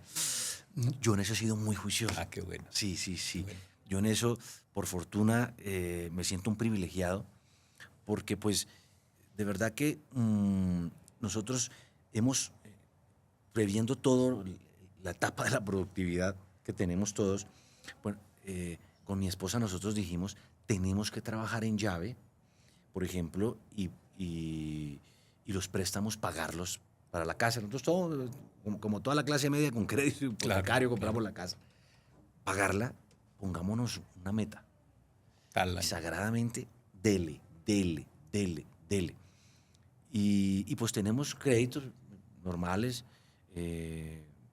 Yo en eso he sido muy juicioso. Ah, qué bueno. Sí. Bueno. Yo en eso, por fortuna, me siento un privilegiado, porque pues de verdad que nosotros hemos, previendo todo, la etapa de la productividad que tenemos todos, bueno, con mi esposa nosotros dijimos, tenemos que trabajar en llave, por ejemplo, y y los préstamos pagarlos para la casa. Nosotros todos, como toda la clase media con crédito hipotecario, compramos la casa. Pagarla, pongámonos una meta. Tal Y sagradamente, dele. Y pues tenemos créditos normales,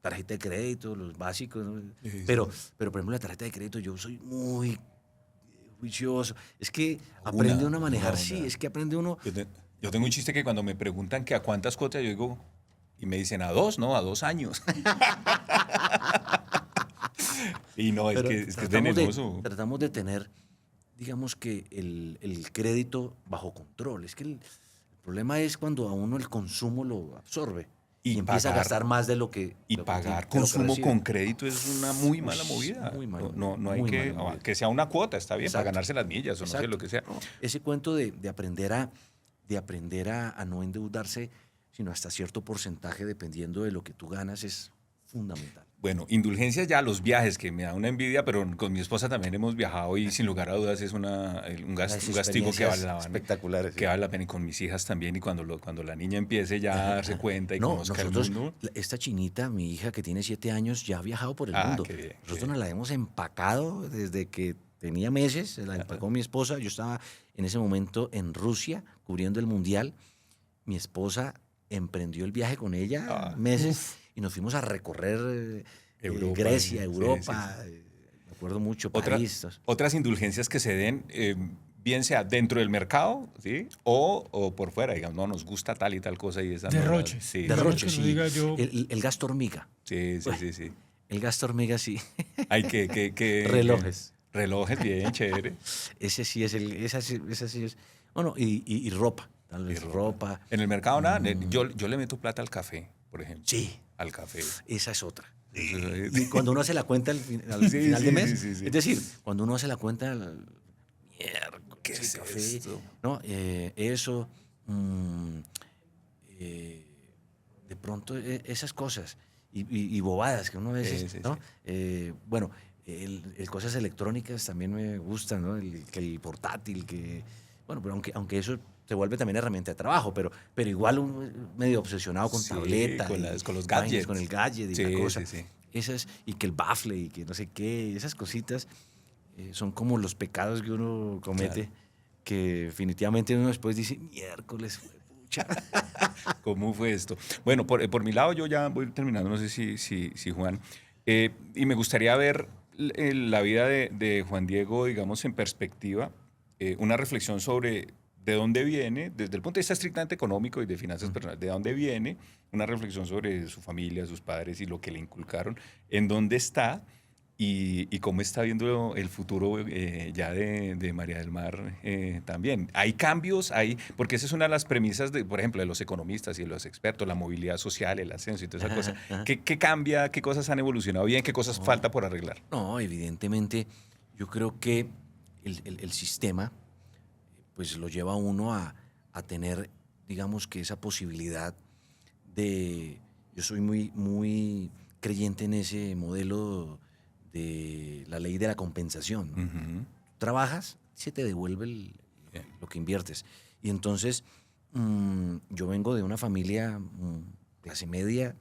tarjeta de crédito, los básicos, ¿no? Sí, Pero, por ejemplo, la tarjeta de crédito yo soy muy juicioso. Es que aprende uno a manejar, sí, es que aprende uno... Yo tengo un chiste que cuando me preguntan que a cuántas cuotas, yo digo, y me dicen a 2, ¿no? A 2 años. Y no, es Pero que es tratamos venenoso. tratamos de tener, digamos que el crédito bajo control. Es que el problema es cuando a uno el consumo lo absorbe y empieza a gastar más de lo que... Y lo que pagar tiene, de lo que consumo recibe. con crédito es una muy mala Uy, movida. muy mala No hay muy que... mala movida. Que sea una cuota, está bien, para Exacto. ganarse las millas o no sé, Exacto. lo que sea. No, ese cuento de aprender a no endeudarse, sino hasta cierto porcentaje dependiendo de lo que tú ganas es fundamental. Bueno, indulgencias ya, los viajes, que me da una envidia, pero con mi esposa también hemos viajado y sin lugar a dudas es un gastigo que vale la pena. Espectaculares. Que vale la pena, y con mis hijas también, y cuando la niña empiece ya a darse cuenta y No, conozca el nosotros, mundo. esta chinita, mi hija que tiene 7 años, ya ha viajado por el mundo. Qué bien, Nosotros qué nos la hemos empacado desde que tenía meses, se la empacó mi esposa. Yo estaba en ese momento en Rusia cubriendo el Mundial. Mi esposa emprendió el viaje con ella meses y nos fuimos a recorrer Europa, Grecia, sí, Europa, me acuerdo mucho, París. Otras indulgencias que se den, bien sea dentro del mercado, ¿sí? O por fuera, digamos, no nos gusta tal y tal cosa y esa no la- Derroches. Sí, Derroche, que no sí. diga yo- El gasto hormiga. sí. Sí. El gasto hormiga, sí. Hay que Relojes. Relojes, bien, chévere. Ese sí es esa sí es. Bueno, y ropa, tal vez ropa. En el mercado nada, yo le meto plata al café, por ejemplo. Sí, Al café. esa es otra. Eso es- Y cuando uno hace la cuenta al Sí, final de sí, mes, sí. es decir, cuando uno hace la cuenta, ¿Qué es el café, esto? ¿no? Eso, de pronto esas cosas y bobadas que uno a veces, Sí, ¿no? Bueno, cosas electrónicas también me gustan, ¿no? Que el portátil, bueno, pero aunque eso se vuelve también herramienta de trabajo, pero igual medio obsesionado con Sí, tableta, con y los vainas, gadgets. con el gadget y Sí, la cosa. sí, sí. Esas, y que el bafle y que no sé qué, esas cositas son como los pecados que uno comete, Claro. que definitivamente uno después dice, miércoles, pucha. ¿Cómo fue esto? Bueno, por mi lado yo ya voy terminando, no sé si Juan. Y me gustaría ver la vida de Juan Diego, digamos, en perspectiva, una reflexión sobre de dónde viene, desde el punto de vista estrictamente económico y de finanzas personales, de dónde viene, una reflexión sobre su familia, sus padres y lo que le inculcaron, en dónde está y cómo está viendo el futuro ya de María del Mar también. Hay cambios, porque esa es una de las premisas, por ejemplo, de los economistas y de los expertos, la movilidad social, el ascenso y toda esa cosa. Ajá. ¿Qué cambia? ¿Qué cosas han evolucionado bien? ¿Qué cosas falta por arreglar? No, evidentemente, yo creo que el sistema pues lo lleva a uno a tener, digamos que esa posibilidad de... Yo soy muy creyente en ese modelo de la ley de la compensación, ¿no? Ujú. Trabajas, se te devuelve lo que inviertes. Y entonces, yo vengo de una familia clase media.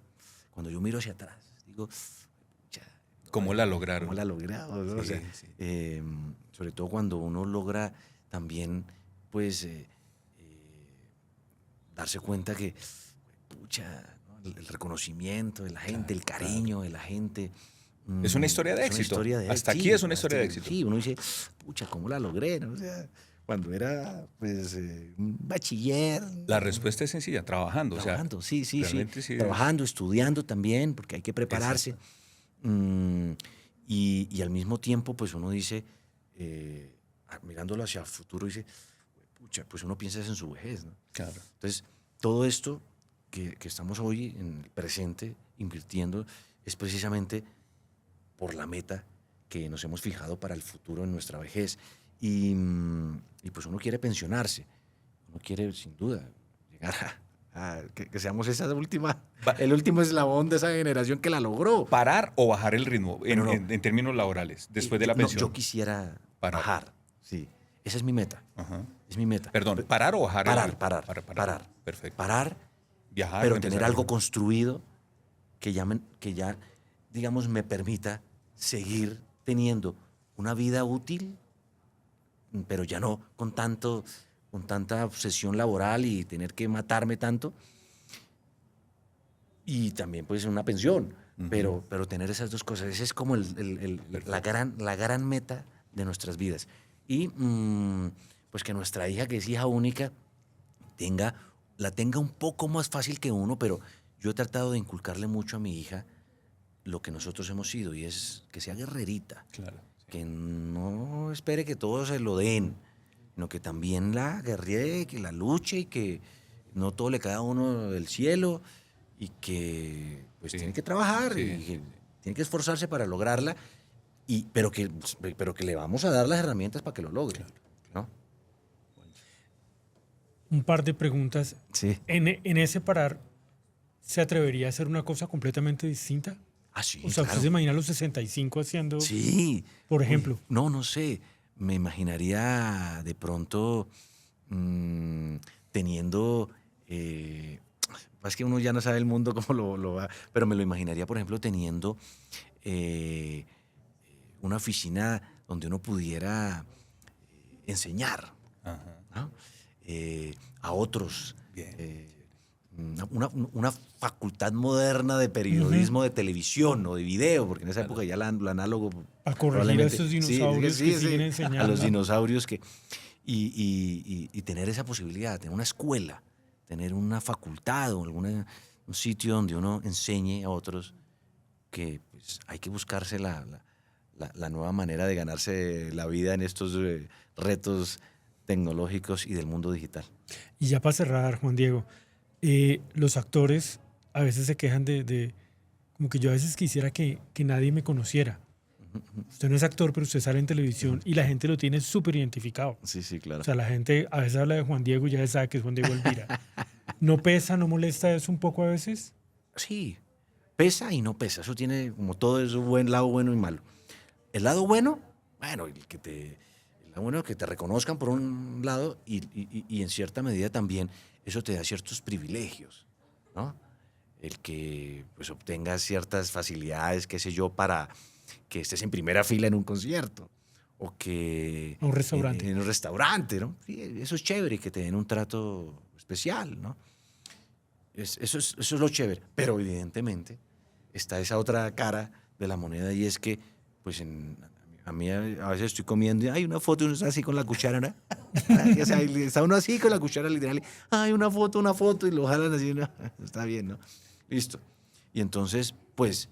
Cuando yo miro hacia atrás, digo, ¿Cómo la lograron? ¿cómo la logramos? ¿No? Sí, O sea, sí. sobre todo cuando uno logra también, pues, darse cuenta que, pucha, ¿no? El reconocimiento de la gente, el cariño de la gente. Es una historia de es una éxito. historia de Hasta éxito. aquí es una historia de éxito. Sí, uno dice, pucha, ¿cómo la logré? ¿No? O sea, cuando era, pues, un bachiller. La respuesta es sencilla, trabajando. Trabajando, o sea, sí. realmente sí es- Trabajando, estudiando también, porque hay que prepararse. Y al mismo tiempo, pues uno dice, mirándolo hacia el futuro, dice, pucha, pues uno piensa en su vejez, ¿no? Claro. Entonces, todo esto que estamos hoy en el presente invirtiendo es precisamente por la meta que nos hemos fijado para el futuro en nuestra vejez. Y pues uno quiere pensionarse, uno quiere sin duda llegar a que seamos el último eslabón de esa generación que la logró. ¿Parar o bajar el ritmo en, Pero no. en términos laborales después de la No, pensión? yo quisiera Parar. bajar, sí. Esa es mi meta. Ajá. Es mi meta. Perdón, ¿parar o bajar? Parar. Perfecto. Parar, Viajar. pero empezar tener a algo viajar. construido que ya, digamos, me permita seguir teniendo una vida útil, pero ya no con tanta obsesión laboral y tener que matarme tanto. Y también pues una pensión, pero tener esas dos cosas, esa es como la gran meta de nuestras vidas. Y pues que nuestra hija, que es hija única, la tenga un poco más fácil que uno, pero yo he tratado de inculcarle mucho a mi hija lo que nosotros hemos sido, y es que sea guerrerita, Claro. que no espere que todos se lo den, sino que también la guerree, que la luche y que no todo le cae a uno del cielo y que pues Sí. tiene que trabajar Sí. y que tiene que esforzarse para lograrla, pero que le vamos a dar las herramientas para que lo logre, ¿no? Un par de preguntas. Sí. En ese parar, ¿se atrevería a hacer una cosa completamente distinta? Ah, sí, O sea, claro. ¿usted se imagina a los 65 haciendo, Sí. por ejemplo? No sé. Me imaginaría de pronto teniendo... es que uno ya no sabe el mundo cómo lo va, pero me lo imaginaría, por ejemplo, teniendo una oficina donde uno pudiera enseñar, Ajá. ¿no? A otros. Bien. Una facultad moderna de periodismo, de televisión o de video, porque en esa época ya lo análogo... A corregir a probablemente- esos dinosaurios que siguen enseñando. A los dinosaurios que... Y tener esa posibilidad, tener una escuela, tener una facultad o un sitio donde uno enseñe a otros que pues, hay que buscarse la nueva manera de ganarse la vida en estos retos tecnológicos y del mundo digital. Y ya para cerrar, Juan Diego, los actores a veces se quejan como que yo a veces quisiera que nadie me conociera. Usted no es actor, pero usted sale en televisión y la gente lo tiene súper identificado. Sí, sí, claro. O sea, la gente a veces habla de Juan Diego y ya se sabe que es Juan Diego Elvira. ¿No pesa, no molesta eso un poco a veces? Sí, pesa y no pesa. Eso tiene como todo eso, buen lado bueno y malo. El lado bueno, bueno, el lado bueno que te reconozcan por un lado y en cierta medida también eso te da ciertos privilegios, ¿no? El que pues obtengas ciertas facilidades, qué sé yo, para que estés en primera fila en un concierto o que... Un restaurante. En un restaurante, ¿no? Sí, eso es chévere, que te den un trato especial, ¿no? Eso es lo chévere. Pero evidentemente está esa otra cara de la moneda y es que, pues, a mí a veces estoy comiendo y hay una foto y uno está así con la cuchara, ¿no? O sea, está uno así con la cuchara literal. Hay una foto y lo jalan así, ¿no? Está bien, ¿no? Listo. Y entonces, pues,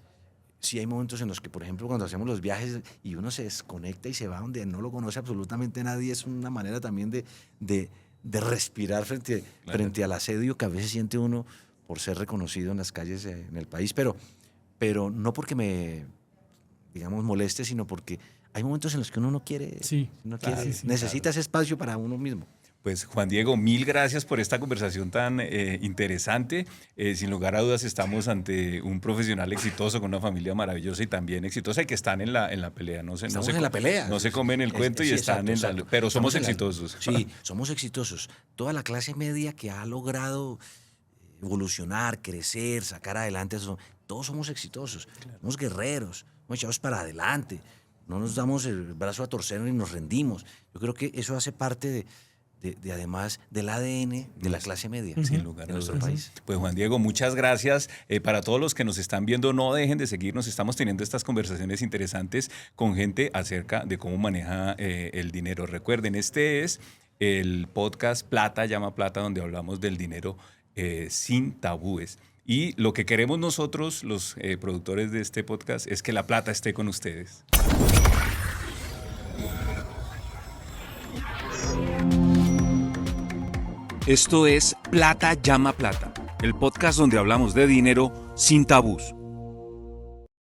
sí hay momentos en los que, por ejemplo, cuando hacemos los viajes y uno se desconecta y se va donde no lo conoce absolutamente nadie, es una manera también de respirar frente al asedio que a veces siente uno por ser reconocido en las calles en el país, pero no porque me, digamos, moleste, sino porque hay momentos en los que uno no quiere, Sí, claro, sí, necesita ese espacio para uno mismo. Pues Juan Diego, mil gracias por esta conversación tan interesante. Sin lugar a dudas estamos ante un profesional exitoso con una familia maravillosa y también exitosa y que están en la pelea. Estamos en la pelea. No se comen el cuento y Sí, están exacto. pero somos Estamos en la- exitosos. Sí, somos exitosos. Toda la clase media que ha logrado evolucionar, crecer, sacar adelante, todos somos exitosos. Somos guerreros, somos echados para adelante. No nos damos el brazo a torcer ni nos rendimos. Yo creo que eso hace parte de además del ADN de la clase media Sin lugar de a nuestro dudas. país. Pues Juan Diego, muchas gracias. Para todos los que nos están viendo, no dejen de seguirnos. Estamos teniendo estas conversaciones interesantes con gente acerca de cómo maneja el dinero. Recuerden, este es el podcast Plata Llama Plata, donde hablamos del dinero sin tabúes. Y lo que queremos nosotros, los productores de este podcast, es que la plata esté con ustedes. Esto es Plata Llama Plata, el podcast donde hablamos de dinero sin tabús.